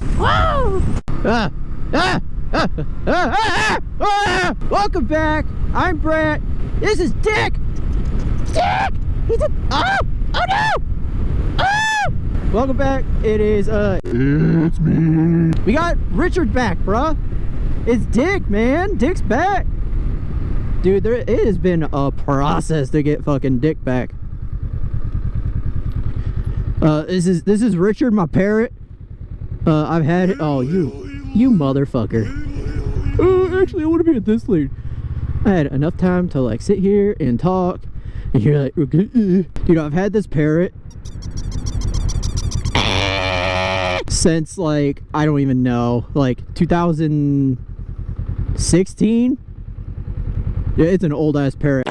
Whoa! Welcome back. I'm Brett. This is Dick. Dick! He's a... Oh! Oh no! Oh! Welcome back. It is, It's me. We got Richard back, bruh. It's Dick, man. Dick's back. Dude, it has been a process to get fucking Dick back. This is Richard, my parrot. I've had it. Oh, you motherfucker. Actually, I want to be at this lane. I had enough time to like sit here and talk, and you're like, okay, dude, I've had this parrot since like I don't even know, like 2016. Yeah, it's an old ass parrot.